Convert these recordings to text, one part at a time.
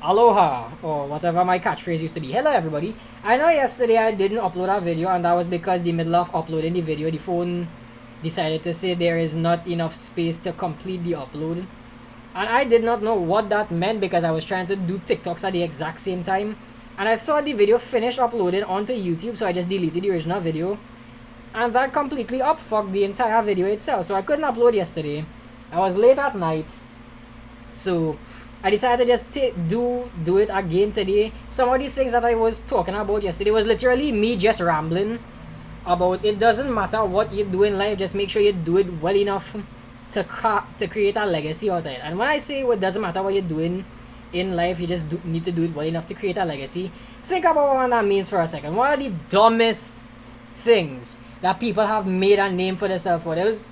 aloha, or whatever my catchphrase used to be. Hello everybody. I know yesterday I didn't upload a video, and that was because the middle of uploading the video, the phone decided to say there is not enough space to complete the upload. And I did not know what that meant because I was trying to do TikToks at the exact same time. And I thought the video finished uploading onto YouTube, so I just deleted the original video. And that completely upfucked the entire video itself, so I couldn't upload yesterday. I was late at night, so I decided to just do it again today. Some of the things that I was talking about yesterday was literally me just rambling about it doesn't matter what you do in life, just make sure you do it well enough to create a legacy out of it. And when I say it doesn't matter what you're doing in life, you just need to do it well enough to create a legacy. Think about what that means for a second. What are the dumbest things that people have made a name for themselves for? There was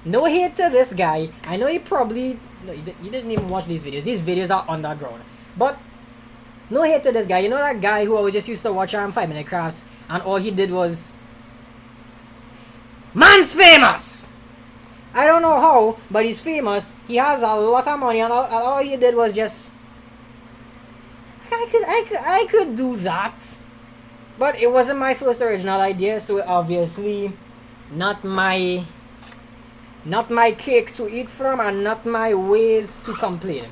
no hate to this guy. I know he probably... No, he doesn't even watch these videos. These videos are underground. But no hate to this guy. You know that guy who always just used to watch 5-minute crafts and all he did was... Man's famous! I don't know how, but he's famous. He has a lot of money and all he did was just... I could do that. But it wasn't my first original idea, so obviously not my cake to eat from and not my ways to complain.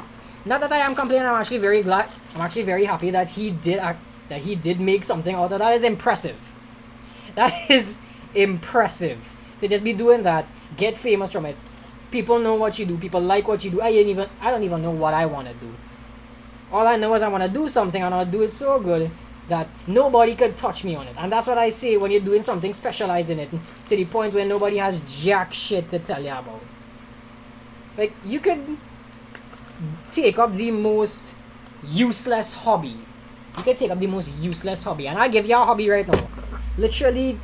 Not that I am complaining, I'm actually very glad, I'm actually very happy that he did make something out of that. That is impressive. That is impressive. To just be doing that, get famous from it. People know what you do, people like what you do. I don't even know what I want to do. All I know is I want to do something and I'll do it so good that nobody could touch me on it. And that's what I say when you're doing something, specialize in it to the point where nobody has jack shit to tell you about. Like, you could take up the most useless hobby. You could take up the most useless hobby. And I'll give you a hobby right now. Literally,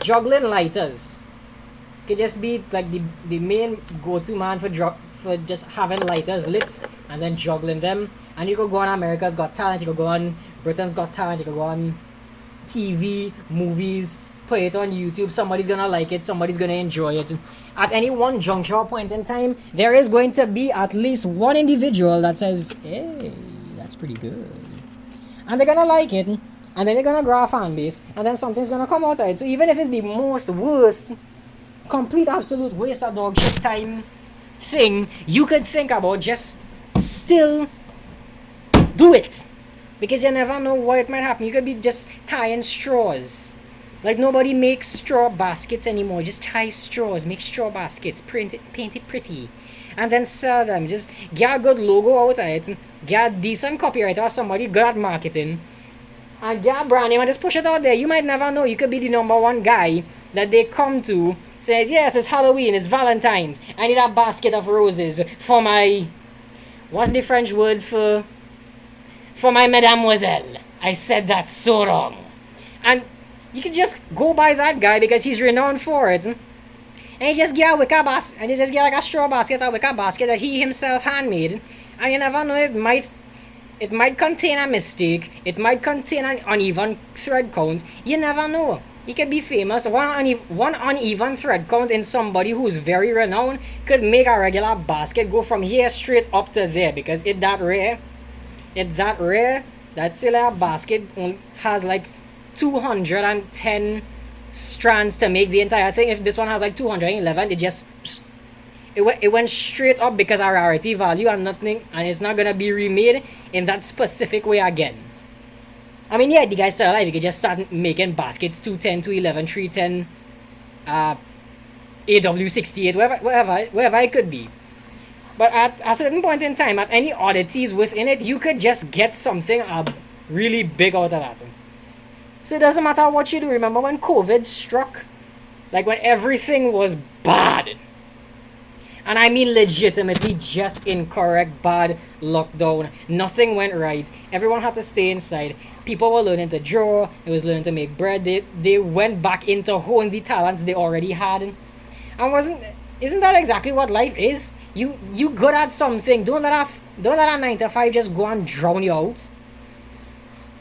juggling lighters. Could just be like the main go-to man for just having lighters lit and then juggling them. And you could go on America's Got Talent, you could go on Britain's Got Talent, you could go on TV, movies, put it on YouTube. Somebody's gonna like it, somebody's gonna enjoy it. At any one juncture or point in time, there is going to be at least one individual that says, hey, that's pretty good. And they're gonna like it, and then they're gonna grow a fan base, and then something's gonna come out of it. So even if it's the most worst, complete absolute waste of dog shit time thing you could think about, just still do it, because you never know what might happen. You could be just tying straws. Like, nobody makes straw baskets anymore. Just tie straws, make straw baskets, paint it pretty, and then sell them. Just get a good logo out of it, get a decent copywriter or somebody good at marketing, and get a brand name and just push it out there. You might never know, you could be the #1 guy that they come to, says, yes, it's Halloween, it's Valentine's, I need a basket of roses for my, what's the French word for my mademoiselle? I said that so wrong. And you can just go by that guy because he's renowned for it, and you just get a wicker basket, and you just get like a straw basket, a wicker basket that he himself handmade, and you never know, it might contain a mistake, it might contain an uneven thread count, you never know. He could be famous. One uneven thread count in somebody who's very renowned could make a regular basket go from here straight up to there, because it's that rare. That Silla basket has like 210 strands to make the entire thing. If this one has like 211, it went straight up because of rarity value and nothing, and it's not gonna be remade in that specific way again. I mean, yeah, the guy's still alive. You could just start making baskets 210, 211, 310, AW68, wherever it could be. But at a certain point in time, at any oddities within it, you could just get something really big out of that. So it doesn't matter what you do. Remember when COVID struck? Like, when everything was bad. And I mean legitimately just incorrect, bad lockdown. Nothing went right. Everyone had to stay inside. People were learning to draw. They was learning to make bread. They went back into honing the talents they already had. And isn't that exactly what life is? You good at something. Don't let a 9-to-5 just go and drown you out.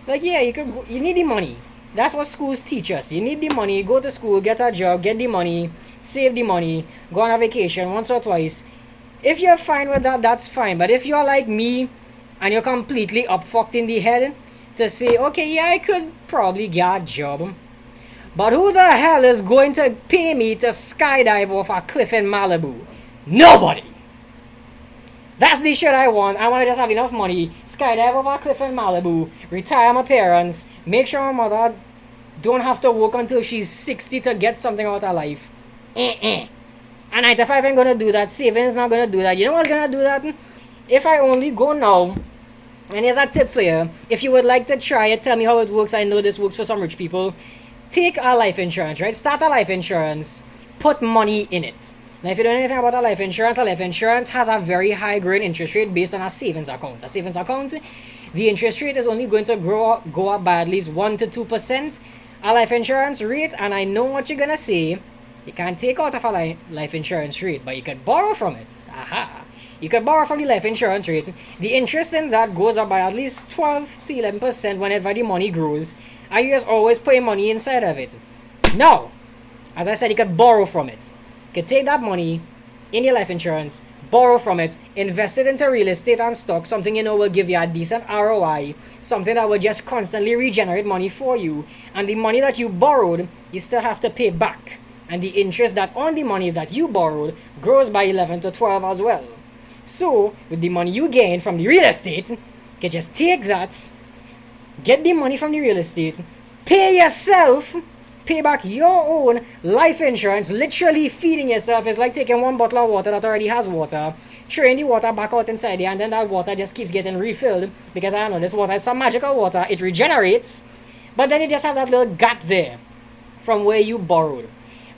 Like, yeah, you need the money. That's what schools teach us. You need the money, go to school, get a job, get the money, save the money, go on a vacation once or twice. If you're fine with that, that's fine. But if you're like me and you're completely upfucked in the head to say, okay, yeah, I could probably get a job, but who the hell is going to pay me to skydive off a cliff in Malibu? Nobody. That's the shit I want. I want to just have enough money, skydive off a cliff in Malibu, retire my parents, make sure my mother don't have to work until she's 60 to get something out of life. And 9 to 5 ain't gonna do that. Savings not gonna do that. You know what's gonna do that? If I only go now, and here's a tip for you. If you would like to try it, tell me how it works. I know this works for some rich people. Take a life insurance, right? Start a life insurance. Put money in it. Now, if you don't know anything about a life insurance has a very high grade interest rate based on a savings account. A savings account, the interest rate is only going to go up by at least 1 to 2%. A life insurance rate, and I know what you're gonna say, you can't take out of a life insurance rate, but you could borrow from it. Aha! You could borrow from the life insurance rate. The interest in that goes up by at least 12 to 11% whenever the money grows, and you just always put money inside of it. Now, as I said, you could borrow from it. You could take that money in your life insurance, borrow from it, invest it into real estate and stock, something you know will give you a decent ROI, something that will just constantly regenerate money for you, and the money that you borrowed, you still have to pay back. And the interest that on the money that you borrowed grows by 11 to 12 as well. So, with the money you gain from the real estate, you can just take that, get the money from the real estate, pay yourself, pay back your own life insurance, literally feeding yourself. It's like taking one bottle of water that already has water, throwing the water back out inside there, and then that water just keeps getting refilled, because I know this water is some magical water, it regenerates, but then it just has that little gap there from where you borrowed.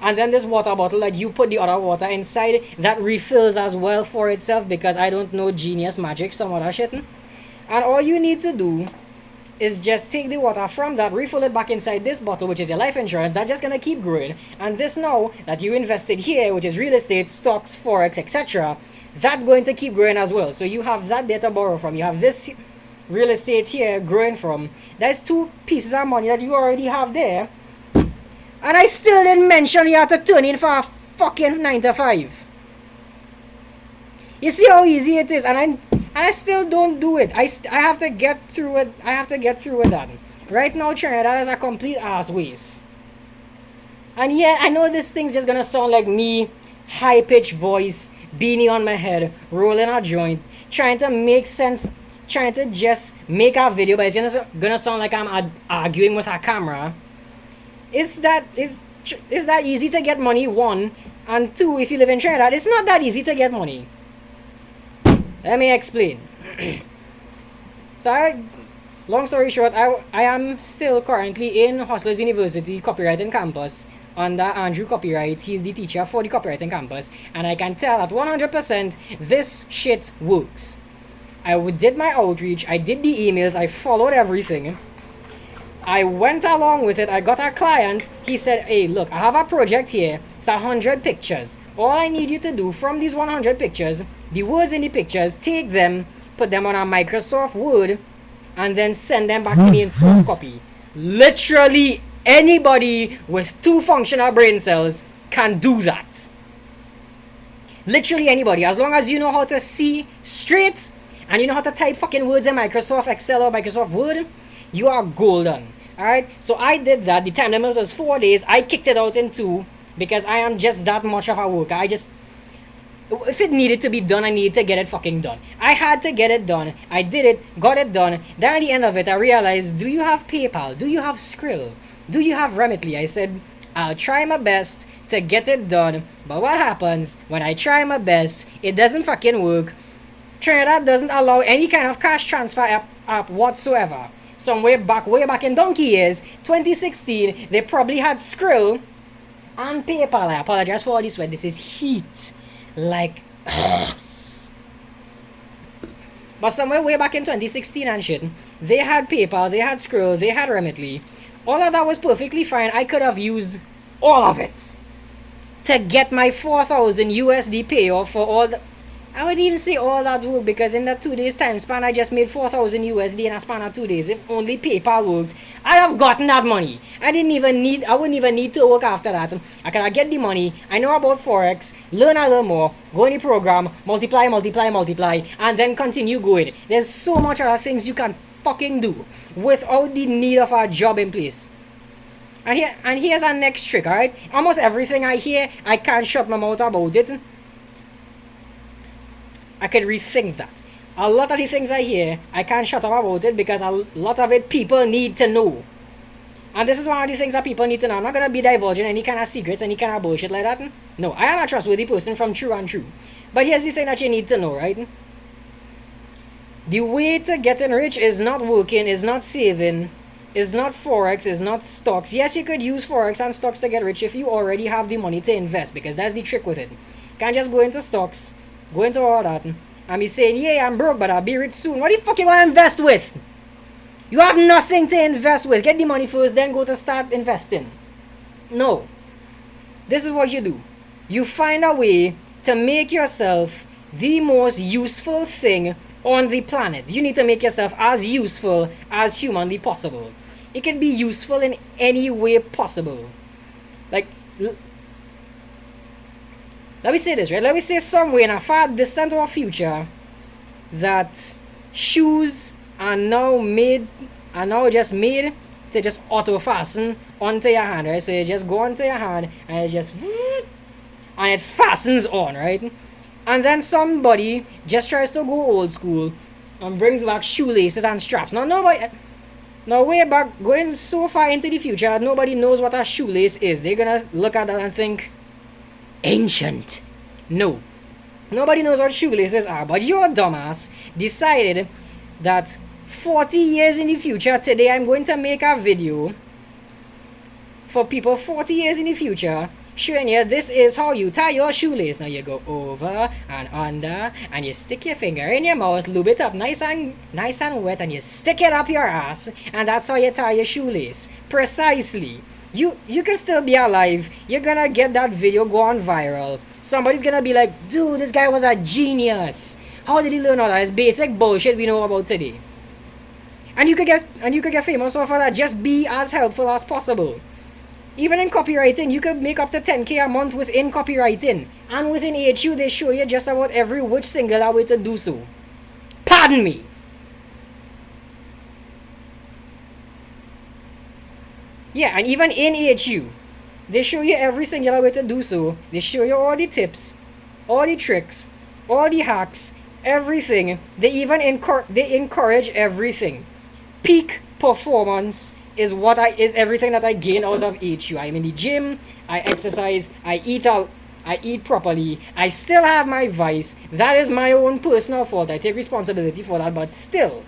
And then this water bottle that you put the other water inside, that refills as well for itself, because I don't know genius magic, some other shit. And all you need to do is just take the water from that, refill it back inside this bottle, which is your life insurance. That's just gonna keep growing. And this now that you invested here, which is real estate, stocks, forex, etc., that's going to keep growing as well. So you have that there to borrow from. You have this real estate here growing from. There's 2 pieces of money that you already have there. And I still didn't mention you have to turn in for a fucking 9 to 5. You see how easy it is, and I still don't do it. I have to get through it. I have to get through with that. Right now, Trinidad is a complete ass waste. And yeah, I know this thing's just gonna sound like me, high-pitched voice, beanie on my head, rolling a joint, trying to make sense, trying to just make a video, but it's gonna sound like I'm arguing with a camera. Is that easy to get money? 1, and 2, if you live in Trinidad, it's not that easy to get money. Let me explain. So, long story short, I am still currently in Hustlers University copywriting campus under Andrew Copyright. He's the teacher for the copywriting campus, and I can tell at 100% this shit works. I did my outreach, I did the emails, I followed everything. I went along with it. I got a client. He said, hey, look, I have a project here. It's 100 pictures. All I need you to do from these 100 pictures, the words in the pictures, take them, put them on a Microsoft Word, and then send them back to me in soft copy. Literally anybody with 2 functional brain cells can do that. Literally anybody. As long as you know how to see straight and you know how to type fucking words in Microsoft Excel or Microsoft Word, you are golden. Alright, so I did that. The time limit was 4 days. I kicked it out in 2 because I am just that much of a worker. If it needed to be done, I needed to get it fucking done. I had to get it done. I did it, got it done. Then at the end of it, I realized, do you have PayPal? Do you have Skrill? Do you have Remitly? I said, I'll try my best to get it done. But what happens when I try my best, it doesn't fucking work. Trinidad doesn't allow any kind of cash transfer app whatsoever. Way back in donkey years, 2016, they probably had Skrill and PayPal. I apologize for all this sweat. This is heat. Like us. But somewhere way back in 2016 and shit, they had PayPal, they had Skrill, they had Remitly. All of that was perfectly fine. I could have used all of it to get my 4,000 USD payoff for all I would even say all that work because in that 2 days time span I just made 4,000 USD in a span of 2 days. If only PayPal worked, I'd have gotten that money. I wouldn't even need to work after that. I could get the money. I know about Forex, learn a little more, go in the program, multiply, and then continue going. There's so much other things you can fucking do without the need of a job in place. And here's our next trick, alright? Almost everything I hear, I can't shut my mouth about it. I could rethink that. A lot of the things I hear, I can't shut up about it because a lot of it people need to know. And this is one of the things that people need to know. I'm not going to be divulging any kind of secrets, any kind of bullshit like that. No, I am a trustworthy person from true and true. But here's the thing that you need to know, right? The way to getting rich is not working, is not saving, is not Forex, is not stocks. Yes, you could use Forex and stocks to get rich if you already have the money to invest, because that's the trick with it. You can't just go into stocks, go into all that, and be saying, yeah, I'm broke, but I'll be rich soon. What the fuck you want to invest with? You have nothing to invest with. Get the money first, then go to start investing. No. This is what you do. You find a way to make yourself the most useful thing on the planet. You need to make yourself as useful as humanly possible. It can be useful in any way possible. Like, let me say this, right? Let me say somewhere in a far distant or future that shoes are now just made to just auto fasten onto your hand, right? So you just go onto your hand and it just and it fastens on, right? And then somebody just tries to go old school and brings back shoelaces and straps. Now way back, going so far into the future, nobody knows what a shoelace is. They're gonna look at that and think, ancient. No. Nobody knows what shoelaces are, but your dumbass decided that 40 years in the future, today I'm going to make a video for people 40 years in the future showing you this is how you tie your shoelace. Now you go over and under and you stick your finger in your mouth, lube it up nice and wet, and you stick it up your ass, and that's how you tie your shoelace. Precisely. You can still be alive. You're gonna get that video go on viral. Somebody's gonna be like, dude, this guy was a genius. How did he learn all that? It's basic bullshit we know about today. And you could get famous off of that. Just be as helpful as possible. Even in copywriting, you could make up to 10K a month within copywriting. And within AHU, they show you just about every which singular way to do so. Pardon me. Yeah, and even in AHU, they show you every singular way to do so. They show you all the tips, all the tricks, all the hacks, everything. They even encourage everything. Peak performance is everything that I gain out of AHU. I'm in the gym, I exercise, I eat out, I eat properly, I still have my vice. That is my own personal fault. I take responsibility for that, but still.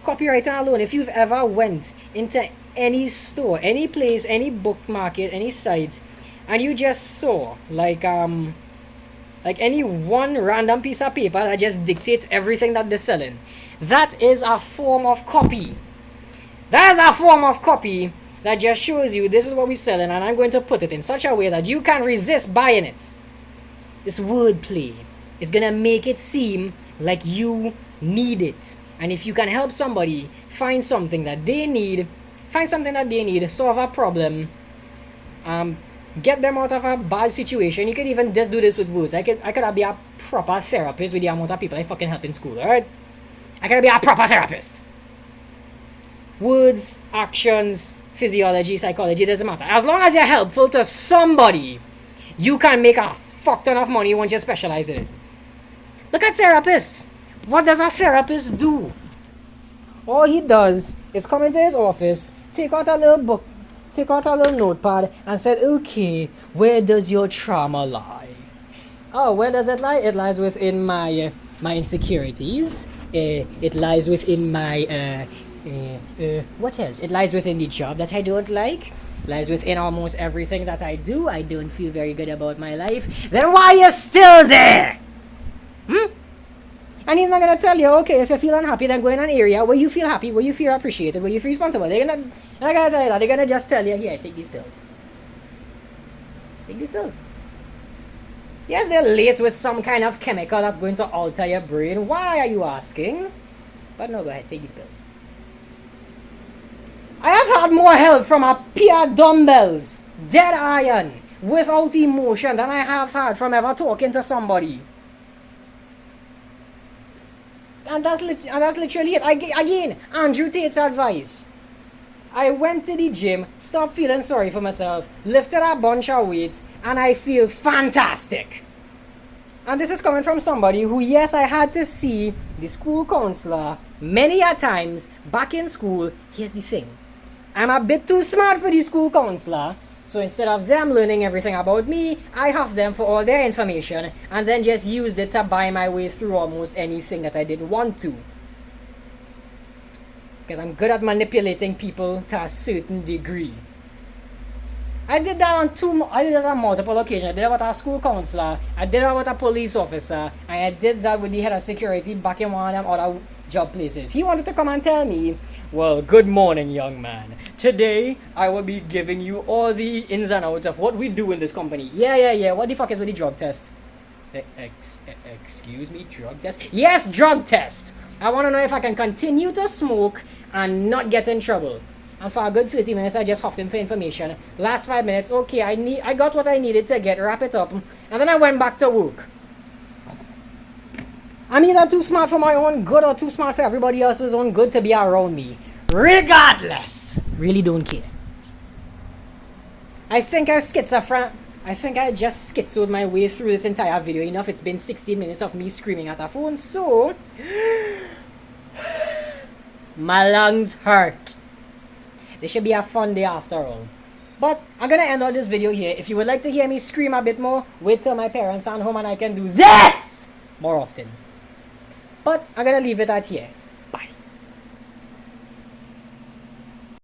Copywriting alone, if you've ever went into any store, any place, any book market, any site, and you just saw like any one random piece of paper that just dictates everything that they're selling, that is a form of copy. That is a form of copy that just shows you this is what we're selling, and I'm going to put it in such a way that you can resist buying it. This wordplay is gonna make it seem like you need it. And if you can help somebody find something that they need, solve a problem, get them out of a bad situation. You can even just do this with words. I could be a proper therapist with the amount of people I fucking help in school, alright? I could be a proper therapist. Words, actions, physiology, psychology, doesn't matter. As long as you're helpful to somebody, you can make a fuck ton of money once you specialize in it. Look at therapists. What does a therapist do? All he does is come into his office, take out a little book, take out a little notepad, and said, okay, where does your trauma lie? Oh, where does it lie? It lies within my insecurities. It lies within my what else? It lies within the job that I don't like. Lies within almost everything that I do. I don't feel very good about my life. Then why are you still there? And he's not gonna tell you, okay, if you feel unhappy, then go in an area where you feel happy, where you feel appreciated, where you feel responsible. They're not gonna tell you that. They're gonna just tell you, here, take these pills. Take these pills. Yes, they're laced with some kind of chemical that's going to alter your brain. Why are you asking? But no, go ahead, take these pills. I have had more help from a pair of dumbbells, dead iron, without emotion than I have had from ever talking to somebody. And that's literally it. Again, Andrew Tate's advice. I went to the gym, stopped feeling sorry for myself, lifted a bunch of weights, and I feel fantastic. And this is coming from somebody who, yes, I had to see the school counselor many a times back in school. Here's the thing. I'm a bit too smart for the school counselor. So instead of them learning everything about me, I have them for all their information and then just used it to buy my way through almost anything that I didn't want to. Because I'm good at manipulating people to a certain degree. I did that on multiple occasions. I did that with a school counselor, I did that with a police officer, and I did that with the head of security back in one of them other job places. He wanted to come and tell me, well, good morning, young man. Today, I will be giving you all the ins and outs of what we do in this company. Yeah. What the fuck is with the drug test? Excuse me, drug test? Yes, drug test! I want to know if I can continue to smoke and not get in trouble. And for a good 30 minutes, I just huffed him for information. Last 5 minutes, okay, I got what I needed to wrap it up. And then I went back to work. I'm either too smart for my own good or too smart for everybody else's own good to be around me. Regardless, really don't care. I think I just schizoed my way through this entire video enough. It's been 16 minutes of me screaming at a phone, so my lungs hurt. This should be a fun day after all. But I'm gonna end all this video here. If you would like to hear me scream a bit more, wait till my parents are home and I can do this more often. But I'm gonna leave it at here.